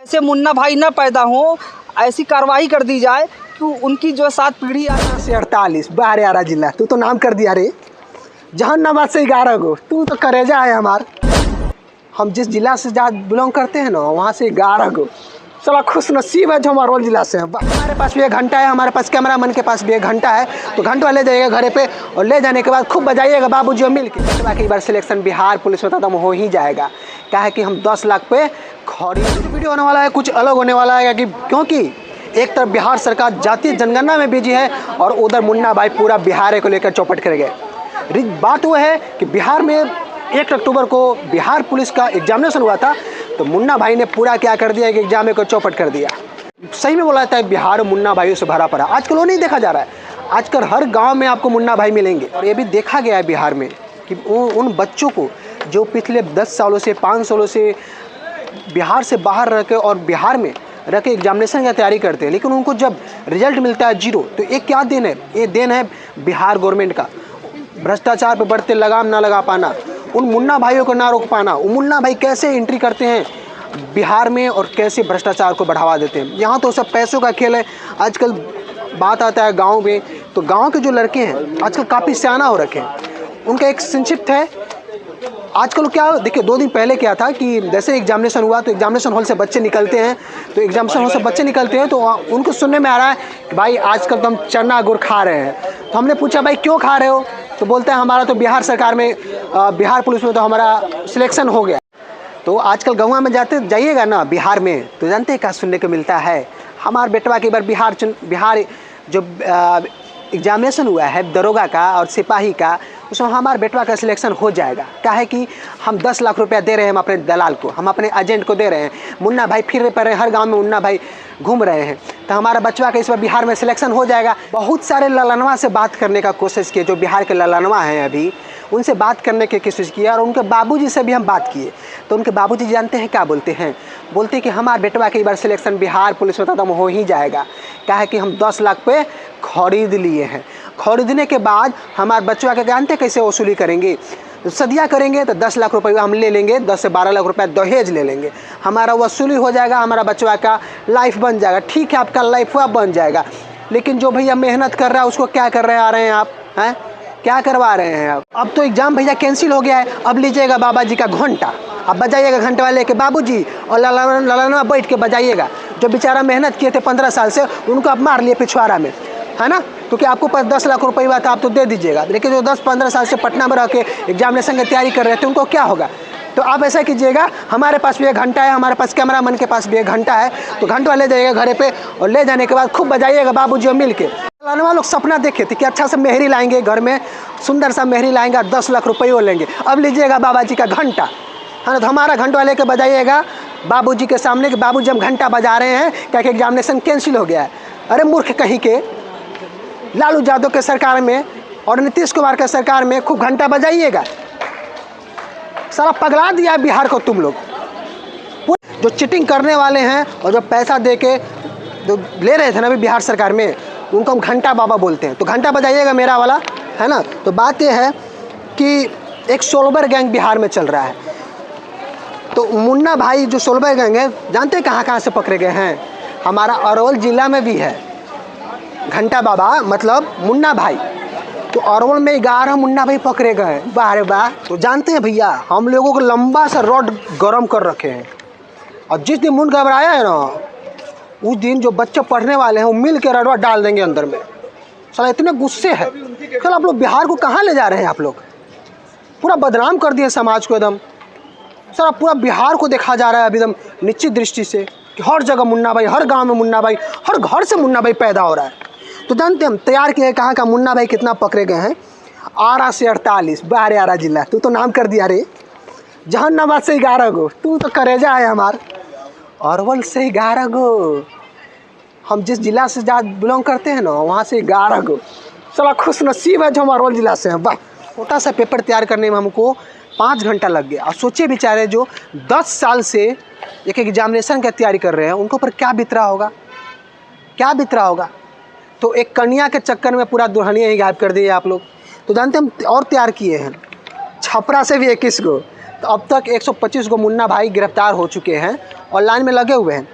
ऐसे मुन्ना भाई न पैदा हो, ऐसी कार्रवाई कर दी जाए कि उनकी जो 7 पीढ़ी 48 बाहर जिला तू तो नाम कर दिया रे। जहानाबाद से 11 गो तू तो करेजा है हमार। हम जिस जिला से जहाँ बिलोंग करते हैं ना वहाँ से 11 गो चला खुश नसीब है जो हमारे रोल जिला से है। हमारे पास भी एक घंटा है, हमारे पास कैमरा मैन के पास भी एक घंटा है, तो घंटा ले जाइएगा घरे पे और ले जाने के बाद खूब बजाइएगा बाबूजी मिल के। बाकी बार सिलेक्शन बिहार पुलिस में खत्म हो ही जाएगा। क्या है कि हम 10 लाख पे खरीद वीडियो होने वाला है, कुछ अलग होने वाला है क्योंकि एक तरफ बिहार सरकार जातीय जनगणना में बिजी है और उधर मुन्ना भाई पूरा बिहार को लेकर चौपट कर गए। बात वह है कि बिहार में 1 अक्टूबर को बिहार पुलिस का एग्जामिनेशन हुआ था, तो मुन्ना भाई ने पूरा क्या कर दिया कि एग्जाम को चौपट कर दिया। सही में बोला जाता है बिहार मुन्ना भाइयों से भरा पड़ा। आजकल वो नहीं देखा जा रहा है, आजकल हर गांव में आपको मुन्ना भाई मिलेंगे। और ये भी देखा गया है बिहार में कि उन बच्चों को जो पिछले 10 सालों से 5 सालों से बिहार से बाहर रह के और बिहार में रह के एग्जामिनेशन की तैयारी करते हैं, लेकिन उनको जब रिजल्ट मिलता है 0, तो ये क्या देन है? ये देन है बिहार गवर्नमेंट का। भ्रष्टाचार पर बढ़ते लगाम ना लगा पाना, उन मुन्ना भाइयों को ना रोक पाना। वो मुन्ना भाई कैसे एंट्री करते हैं बिहार में और कैसे भ्रष्टाचार को बढ़ावा देते हैं। यहाँ तो सब पैसों का खेल है। आजकल बात आता है गांव में, तो गांव के जो लड़के हैं आजकल काफ़ी सियाना हो रखे हैं। उनका एक संक्षिप्त है आजकल क्या, देखिए 2 दिन पहले क्या था कि जैसे एग्जामिनेशन हुआ तो एग्जामिनेशन हॉल से बच्चे निकलते हैं, तो उनको सुनने में आ रहा है कि भाई आजकल तो हम चना गुड़ खा रहे हैं। तो हमने पूछा भाई क्यों खा रहे हो, तो बोलते हैं हमारा तो बिहार सरकार में बिहार पुलिस में तो हमारा सिलेक्शन हो गया। तो आजकल गाँव में जाइएगा ना बिहार में, तो जानते हैं क्या सुनने को मिलता है? हमारे बेटवा के बार बिहार जो एग्जामिनेशन हुआ है दरोगा का और सिपाही का, उसमें हमारे बेटवा का सिलेक्शन हो जाएगा। क्या है कि हम 10 लाख रुपया दे रहे हैं हम अपने दलाल को, हम अपने एजेंट को दे रहे हैं। मुन्ना भाई फिर पर हर गांव में मुन्ना भाई घूम रहे हैं, तो हमारा बचवा का इस बार बिहार में सिलेक्शन हो जाएगा। बहुत सारे ललनवा से बात करने का कोशिश किए, जो बिहार के ललनवा हैं अभी उनसे बात करने की कोशिश की और उनके बाबूजी से भी हम बात किए। तो उनके बाबूजी जानते हैं क्या बोलते हैं? बोलते हैं कि हमारे बेटवा के बार सिलेक्शन बिहार पुलिस में खत्म हो ही जाएगा। क्या है कि हम 10 लाख पे खरीद लिए हैं। खरीदने के बाद हमारे बच्चों के जानते कैसे वसूली करेंगे? सदिया करेंगे तो 10 लाख रुपये हम ले लेंगे, 10 से 12 लाख रुपया दहेज ले लेंगे, हमारा वसूली हो जाएगा, हमारा बच्चा का लाइफ बन जाएगा। ठीक है, आपका लाइफ हुआ बन जाएगा, लेकिन जो भैया मेहनत कर रहा है उसको क्या कर रहे आ रहे हैं आप? हैं क्या करवा रहे हैं आप? अब तो एग्जाम भैया कैंसिल हो गया है, अब लीजिएगा बाबा जी का घंटा, अब बजाइएगा घंटे वाले के बाबूजी और ललनवा बैठ के बजाइएगा। जो बेचारा मेहनत किए थे 15 साल से उनको आप मार लिए पिछवाड़ा में, है ना? क्योंकि आपको पास 10 लाख रुपये हुआ था, आप तो दे दीजिएगा, लेकिन जो 10-15 साल से पटना में रह के एग्जामिनेशन की तैयारी कर रहे थे उनको क्या होगा? तो आप ऐसा कीजिएगा, हमारे पास भी एक घंटा है, हमारे पास कैमरा मैन के पास भी एक घंटा है, तो घंटा ले जाइएगा घरे पे और ले जाने के बाद खूब बजाइएगा बाबूजी मिल के। ललनवा लोग सपना देखे थे कि अच्छा सा मेहरी लाएंगे घर में, सुंदर सा मेहरी लाएंगे, 10 लाख रुपये लेंगे। अब लीजिएगा बाबा जी का घंटा, है ना? तो हमारा घंटा लेके बजाइएगा बाबूजी के सामने कि बाबूजी हम घंटा बजा रहे हैं क्या कि एग्जामिनेशन कैंसिल हो गया है। अरे मूर्ख कहीं के, लालू यादव के सरकार में और नीतीश कुमार के सरकार में खूब घंटा बजाइएगा। सारा पगला दिया है बिहार को तुम लोग। जो चीटिंग करने वाले हैं और जो पैसा दे के जो ले रहे थे ना अभी बिहार सरकार में, उनको हम घंटा बाबा बोलते हैं। तो घंटा बजाइएगा मेरा वाला, है ना? तो बात यह है कि एक सोलबर गैंग बिहार में चल रहा है। तो मुन्ना भाई जो सोलबर गैंग है, जानते हैं कहाँ से पकड़े गए हैं? हमारा अरवल जिला में भी है घंटा बाबा, मतलब मुन्ना भाई। तो अरवल में 11 मुन्ना भाई पकड़े गए हैं। वाह रे वाह। तो जानते हैं भैया, हम लोगों को लंबा सा रॉड गर्म कर रखे हैं, और जिस दिन मुंड घबराया है ना, उस दिन जो बच्चे पढ़ने वाले हैं वो मिल के रडवा डाल देंगे अंदर में। साला इतने गुस्से है। कल आप लोग बिहार को कहाँ ले जा रहे हैं? आप लोग पूरा बदनाम कर दिए समाज को एकदम। सर पूरा बिहार को देखा जा रहा है अभी एकदम निश्चित दृष्टि से कि हर जगह मुन्ना भाई, हर गांव में मुन्ना भाई, हर घर से मुन्ना भाई पैदा हो रहा है। तो जानते हम तैयार किए कहाँ का मुन्ना भाई कितना पकड़े गए हैं? 8 से 48 बाहर जिला तू तो नाम कर दिया रे। जहानाबाद से 11 गो तू तो करेजा है हमार। अरवल से 11 गो, हम जिस जिला से जहाँ बिलोंग करते हैं ना वहाँ से 11 गो चला खुश नसीब है जो हम अरवल जिला से हैं। वाह। छोटा सा पेपर तैयार करने में हमको 5 घंटा लग गया। और सोचिए बेचारे जो 10 साल से एक एग्जामिनेशन की तैयारी कर रहे हैं उनको पर क्या बीत रहा होगा, क्या बीत रहा होगा? तो एक कन्या के चक्कर में पूरा दुल्हनिया ही गायब कर दिए आप लोग। तो जानते हम और तैयार किए हैं छपरा से भी 21 गो। तो अब तक 125 गो मुन्ना भाई गिरफ्तार हो चुके हैं और लाइन में लगे हुए हैं।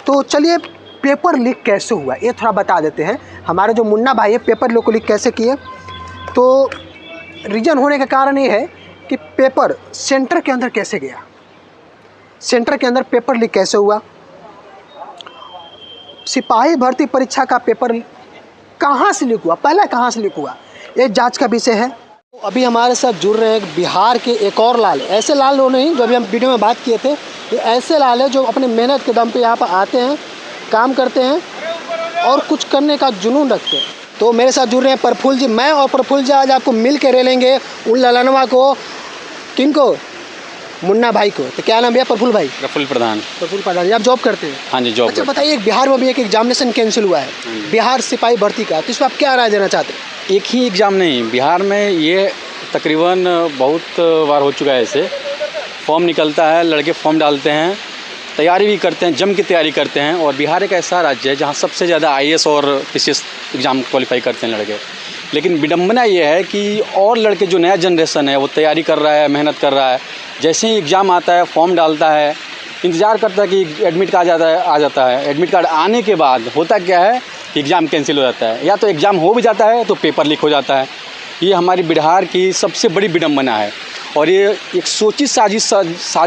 तो चलिए पेपर लीक कैसे हुआ ये थोड़ा बता देते हैं। हमारे जो मुन्ना भाई है पेपर लीक को लीक कैसे किए, तो रीज़न होने का कारण ये है कि पेपर सेंटर के अंदर कैसे गया, सेंटर के अंदर पेपर लीक कैसे हुआ, सिपाही भर्ती परीक्षा का पेपर कहाँ से लीक हुआ, पहले कहाँ से लीक हुआ, ये जांच का विषय है। अभी हमारे साथ जुड़ रहे हैं बिहार के एक और लाल, ऐसे लाल लोग नहीं जो अभी हम वीडियो में बात किए थे, ये ऐसे लाल है जो अपने मेहनत के दम पे यहाँ पर आते हैं, काम करते हैं और कुछ करने का जुनून रखते हैं। तो मेरे साथ जुड़ रहे हैं प्रफुल्ल जी। मैं और प्रफुल्ल जी आज आपको मिल के रेलेंगे उन ललनवा को, किनको, मुन्ना भाई को। तो क्या नाम भैया? प्रफुल्ल भाई। प्रफुल्ल प्रधान। प्रफुल्ल प्रधान जी, आप जॉब करते हैं? हाँ जी, जॉब। अच्छा बताइए, एक बिहार में भी एक एग्जामिनेशन कैंसिल हुआ है बिहार सिपाही भर्ती का, तो इस पर आप क्या राय देना चाहते हैं? एक ही एग्ज़ाम नहीं, बिहार में ये तकरीबन बहुत बार हो चुका है। ऐसे फॉर्म निकलता है, लड़के फॉर्म डालते हैं, तैयारी भी करते हैं, जम की तैयारी करते हैं। और बिहार एक ऐसा राज्य है जहाँ सबसे ज़्यादा IAS और PCS एग्ज़ाम क्वालिफाई करते हैं लड़के। लेकिन विडम्बना ये है कि और लड़के जो नया जनरेशन है वो तैयारी कर रहा है, मेहनत कर रहा है, जैसे ही एग्ज़ाम आता है, फॉर्म डालता है, इंतज़ार करता है कि एडमिट कार्ड आ जाता है। एडमिट कार्ड आने के बाद होता क्या है, एग्ज़ाम कैंसिल हो जाता है, या तो एग्ज़ाम हो भी जाता है तो पेपर लीक हो जाता है। ये हमारी बिहार की सबसे बड़ी विडम्बना है। और ये एक सोची साजिश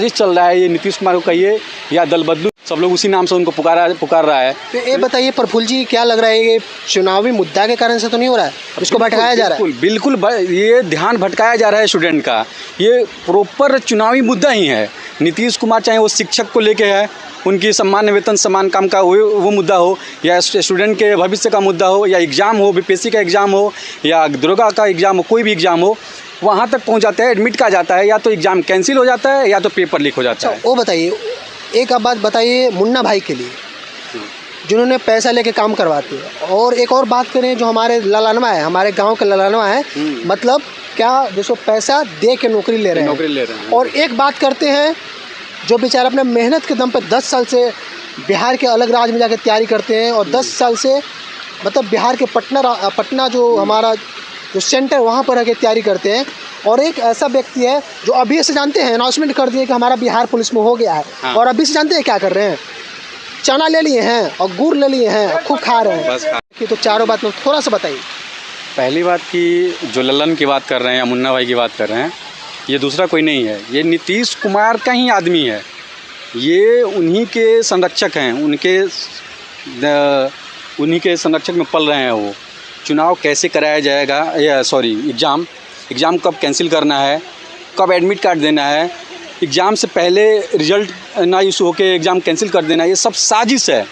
चल रहा है। ये नीतीश कुमार को कहिए या दल बदलू, सब लोग उसी नाम से उनको पुकार रहा है। तो ये बताइए प्रफुल्ल जी, क्या लग रहा है ये चुनावी मुद्दा के कारण से तो नहीं हो रहा है, इसको भटकाया जा रहा है? बिल्कुल ये ध्यान भटकाया जा रहा है स्टूडेंट का। ये प्रॉपर चुनावी मुद्दा ही है। नीतीश कुमार चाहे वो शिक्षक को लेके है, उनकी सम्मान वेतन समान काम का वो मुद्दा हो, या स्टूडेंट के भविष्य का मुद्दा हो, या एग्ज़ाम हो, BPSC का एग्ज़ाम हो, या दरोगा का एग्ज़ाम हो, कोई भी एग्ज़ाम हो, वहाँ तक पहुँच जाता है, एडमिट का जाता है, या तो एग्ज़ाम कैंसिल हो जाता है या तो पेपर लीक हो जाता है। वो बताइए, एक आप बात बताइए मुन्ना भाई के लिए जिन्होंने पैसा लेके काम करवाते हैं, और एक और बात करें जो हमारे ललनवा है, हमारे गांव के ललनवा है, मतलब क्या जिसको पैसा दे के नौकरी ले रहे हैं। और एक बात करते हैं जो बेचारे अपने मेहनत के दम पर 10 साल से बिहार के अलग राज्य में जाकर तैयारी करते हैं, और 10 साल से मतलब बिहार के पटना जो हमारा जो सेंटर वहाँ पर आके तैयारी करते हैं। और एक ऐसा व्यक्ति है जो अभी से जानते हैं, अनाउंसमेंट कर दिए कि हमारा बिहार पुलिस में हो गया है। हाँ। और अभी से जानते हैं क्या कर रहे हैं, चना ले लिए हैं और गुड़ ले लिए हैं और खूब खा रहे हैं। कि तो चारों बात में थोड़ा सा बताइए। पहली बात कि जो ललन की बात कर रहे हैं या मुन्ना भाई की बात कर रहे हैं, ये दूसरा कोई नहीं है, ये नीतीश कुमार का ही आदमी है। ये उन्हीं के संरक्षक हैं, उन्हीं के संरक्षक में पल रहे हैं। वो चुनाव कैसे कराया जाएगा, या सॉरी एग्ज़ाम कब कैंसिल करना है, कब एडमिट कार्ड देना है, एग्ज़ाम से पहले रिजल्ट ना इशू होकर एग्ज़ाम कैंसिल कर देना, ये सब साजिश है।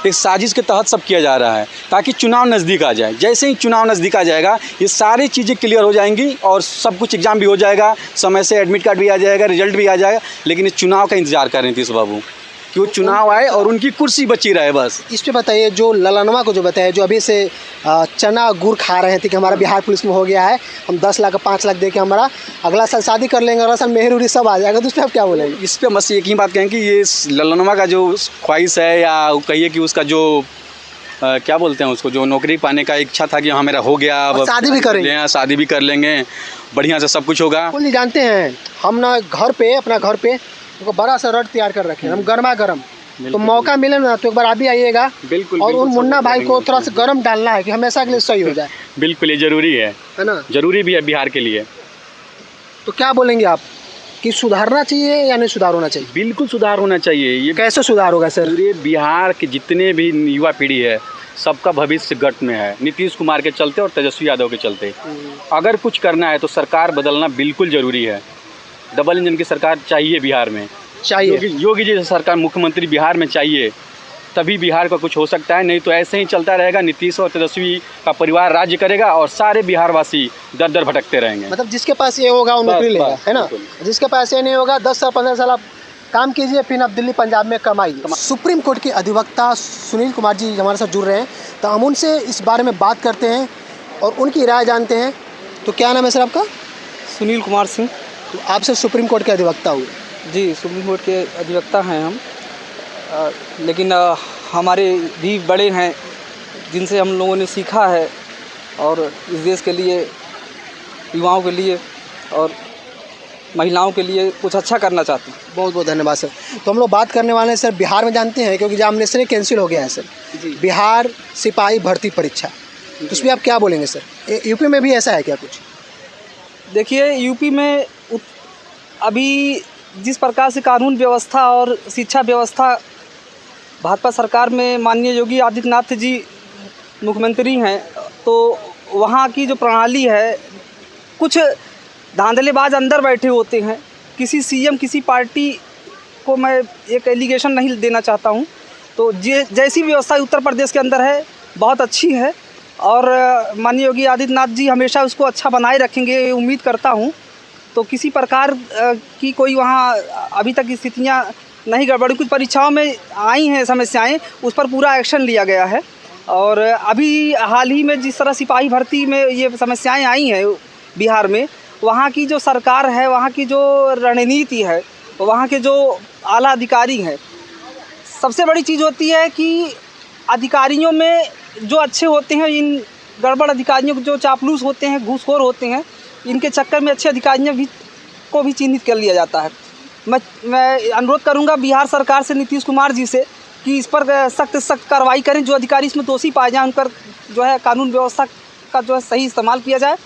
एक साजिश के तहत सब किया जा रहा है ताकि चुनाव नज़दीक आ जाए। जैसे ही चुनाव नज़दीक आ जाएगा ये सारी चीज़ें क्लियर हो जाएंगी और सब कुछ एग्ज़ाम भी हो जाएगा, समय से एडमिट कार्ड भी आ जाएगा, रिजल्ट भी आ जाएगा। लेकिन इस चुनाव का इंतज़ार कर रहे हैं नीतीश बाबू कि वो चुनाव आए और उनकी कुर्सी बची रहे बस। इस पे बताइए, जो ललनवा को जो बताया, जो अभी से चना गुड़ खा रहे थे कि हमारा बिहार पुलिस में हो गया है, हम 10 लाख 5 लाख दे के हमारा अगला साल शादी कर लेंगे, अगला साल मेहर सब आ जाएगा, तो उस पर आप क्या बोलेंगे? इस पर बस एक ही बात कहें कि ये ललनवा का जो ख्वाहिश है, या कहिए कि उसका जो क्या बोलते हैं उसको, जो नौकरी पाने का इच्छा था कि हाँ मेरा हो गया, अब शादी भी करेंगे, शादी भी कर लेंगे, बढ़िया से सब कुछ होगा। नहीं जानते हैं हम ना अपना घर पे बड़ा सा रड तैयार कर रखे हैं, हम गर्मा गर्म, तो मौका मिले ना तो एक बार आप भी आइएगा। बिल्कुल। और उन मुन्ना भाई को थोड़ा सा गर्म डालना है कि हमेशा के लिए सही हो जाए। बिल्कुल, ये जरूरी है ना, जरूरी भी है बिहार के लिए। तो क्या बोलेंगे आप कि सुधारना चाहिए या नहीं सुधार होना चाहिए? बिल्कुल सुधार होना चाहिए। ये कैसे सुधार होगा सर? ये बिहार के जितने भी युवा पीढ़ी है सबका भविष्य गट में है, नीतीश कुमार के चलते और तेजस्वी यादव के चलते। अगर कुछ करना है तो सरकार बदलना बिल्कुल ज़रूरी है। डबल इंजन की सरकार चाहिए बिहार में, चाहिए। योगी जी सरकार मुख्यमंत्री बिहार में चाहिए, तभी बिहार का कुछ हो सकता है। नहीं तो ऐसे ही चलता रहेगा, नीतीश और तेजस्वी का परिवार राज्य करेगा और सारे बिहार वासी दर दर भटकते रहेंगे। मतलब जिसके पास ये होगा वो नौकरी लेगा, है ना? जिसके पास ये नहीं होगा 10 साल 15 साल आप काम कीजिए, फिर आप दिल्ली पंजाब में कमाइए। सुप्रीम कोर्ट के अधिवक्ता सुनील कुमार जी हमारे साथ जुड़ रहे हैं, तो हम उनसे इस बारे में बात करते हैं और उनकी राय जानते हैं। तो क्या नाम है सर आपका? सुनील कुमार सिंह। तो आप सर सुप्रीम कोर्ट के अधिवक्ता हुए? जी, सुप्रीम कोर्ट के अधिवक्ता हैं हम, लेकिन हमारे भी बड़े हैं जिनसे हम लोगों ने सीखा है और इस देश के लिए, युवाओं के लिए और महिलाओं के लिए कुछ अच्छा करना चाहते हैं। बहुत बहुत धन्यवाद सर। तो हम लोग बात करने वाले हैं सर बिहार में, जानते हैं क्योंकि एग्जामिनेशन ही कैंसिल हो गया है सर, जी। बिहार सिपाही भर्ती परीक्षा, तो उस पर आप क्या बोलेंगे सर? यूपी में भी ऐसा है क्या कुछ? देखिए, यूपी में अभी जिस प्रकार से कानून व्यवस्था और शिक्षा व्यवस्था भाजपा सरकार में माननीय योगी आदित्यनाथ जी मुख्यमंत्री हैं, तो वहाँ की जो प्रणाली है, कुछ धांधलेबाज अंदर बैठे होते हैं। किसी सीएम किसी पार्टी को मैं एक एलिगेशन नहीं देना चाहता हूँ, तो जैसी व्यवस्था उत्तर प्रदेश के अंदर है बहुत अच्छी है और माननीय योगी आदित्यनाथ जी हमेशा उसको अच्छा बनाए रखेंगे, ये उम्मीद करता हूँ। तो किसी प्रकार की कोई वहाँ अभी तक स्थितियाँ नहीं गड़बड़ी, कुछ परीक्षाओं में आई हैं समस्याएं, उस पर पूरा एक्शन लिया गया है। और अभी हाल ही में जिस तरह सिपाही भर्ती में ये समस्याएं आई हैं बिहार में, वहाँ की जो सरकार है, वहाँ की जो रणनीति है, वहाँ के जो आला अधिकारी हैं, सबसे बड़ी चीज़ होती है कि अधिकारियों में जो अच्छे होते हैं, इन गड़बड़ अधिकारियों जो चापलूस होते हैं, घूसखोर होते हैं, इनके चक्कर में अच्छे अधिकारियों को भी चिन्हित कर लिया जाता है। मैं अनुरोध करूंगा बिहार सरकार से, नीतीश कुमार जी से, कि इस पर सख्त कार्रवाई करें। जो अधिकारी इसमें दोषी पाए जाएं, उन पर जो है कानून व्यवस्था का जो है सही इस्तेमाल किया जाए।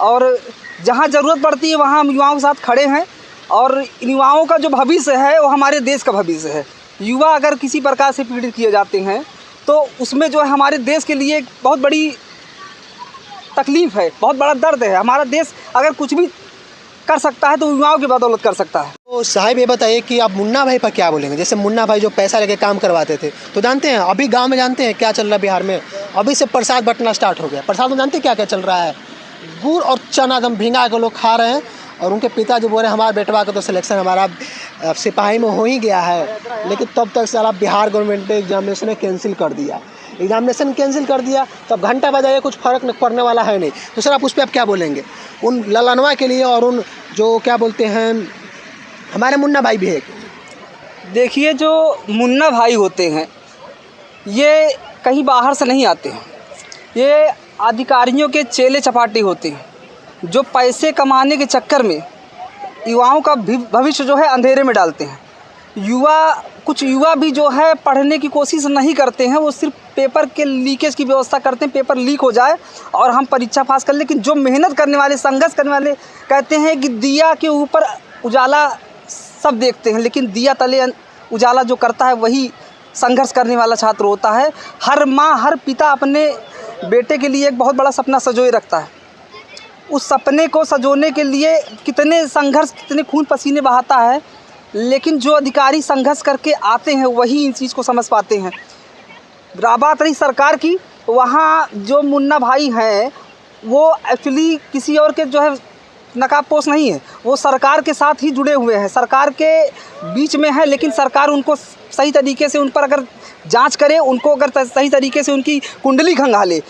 और जहां ज़रूरत पड़ती है वहां हम युवाओं के साथ खड़े हैं, और इन युवाओं का जो भविष्य है वो हमारे देश का भविष्य है। युवा अगर किसी प्रकार से पीड़ित किए जाते हैं तो उसमें जो है हमारे देश के लिए एक बहुत बड़ी तकलीफ़ है, बहुत बड़ा दर्द है। हमारा देश अगर कुछ भी कर सकता है तो युवाओं की बदौलत कर सकता है। तो साहिब ये बताइए कि आप मुन्ना भाई पर क्या बोलेंगे? जैसे मुन्ना भाई जो पैसा लेके काम करवाते थे, तो जानते हैं अभी गांव में जानते हैं क्या चल रहा है बिहार में? अभी से प्रसाद बंटना स्टार्ट हो गया। प्रसाद में जानते हैं क्या क्या चल रहा है? गुड़ और चना एकदम भिंगा के लोग खा रहे हैं, और उनके पिता जो बोल रहे हैं हमारे बेटवा का तो सिलेक्शन हमारा सिपाही में हो ही गया है, लेकिन तब तक सारा बिहार गवर्नमेंट ने एग्जामिनेशन कैंसिल कर दिया। एग्जामिनेशन कैंसिल कर दिया तो अब घंटा बजाए कुछ फ़र्क पड़ने वाला है नहीं। तो सर आप उस पर आप क्या बोलेंगे उन ललनवा के लिए, और उन जो क्या बोलते हैं हमारे मुन्ना भाई भी है? देखिए, जो मुन्ना भाई होते हैं ये कहीं बाहर से नहीं आते हैं, ये अधिकारियों के चेले चपाटे होते हैं, जो पैसे कमाने के चक्कर में युवाओं का भविष्य जो है अंधेरे में डालते हैं। कुछ युवा भी जो है पढ़ने की कोशिश नहीं करते हैं, वो सिर्फ पेपर के लीकेज की व्यवस्था करते हैं, पेपर लीक हो जाए और हम परीक्षा पास कर लें। लेकिन जो मेहनत करने वाले, संघर्ष करने वाले, कहते हैं कि दिया के ऊपर उजाला सब देखते हैं, लेकिन दिया तले उजाला जो करता है वही संघर्ष करने वाला छात्र होता है। हर माँ, हर पिता अपने बेटे के लिए एक बहुत बड़ा सपना संजोए रखता है। उस सपने को संजोने के लिए कितने संघर्ष, कितने खून पसीने बहाता है, लेकिन जो अधिकारी संघर्ष करके आते हैं वही इन चीज़ को समझ पाते हैं। बात रही सरकार की, वहाँ जो मुन्ना भाई हैं वो एक्चुअली किसी और के जो है नकाबपोश नहीं है, वो सरकार के साथ ही जुड़े हुए हैं, सरकार के बीच में है। लेकिन सरकार उनको सही तरीके से, उन पर अगर जांच करे, उनको अगर सही तरीके से उनकी कुंडली खंगाले,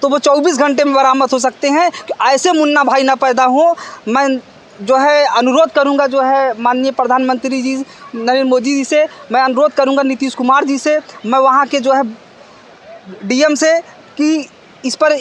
तो वो 24 घंटे में बरामद हो सकते हैं। कि ऐसे मुन्ना भाई ना पैदा हो। मैं जो है अनुरोध करूंगा, जो है माननीय प्रधानमंत्री जी नरेंद्र मोदी जी से, मैं अनुरोध करूंगा नीतीश कुमार जी से, मैं वहाँ के जो है डीएम से, कि इस पर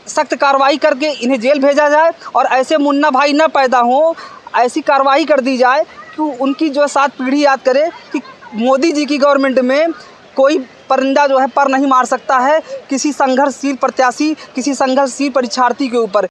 सख्त कार्रवाई करके इन्हें जेल भेजा जाए और ऐसे मुन्ना भाई ना पैदा हो। ऐसी कार्रवाई कर दी जाए कि उनकी जो है 7 पीढ़ी याद करे कि मोदी जी की गवर्नमेंट में कोई परिंदा जो है पर नहीं मार सकता है किसी संघर्षशील प्रत्याशी, किसी संघर्षशील परीक्षार्थी के ऊपर।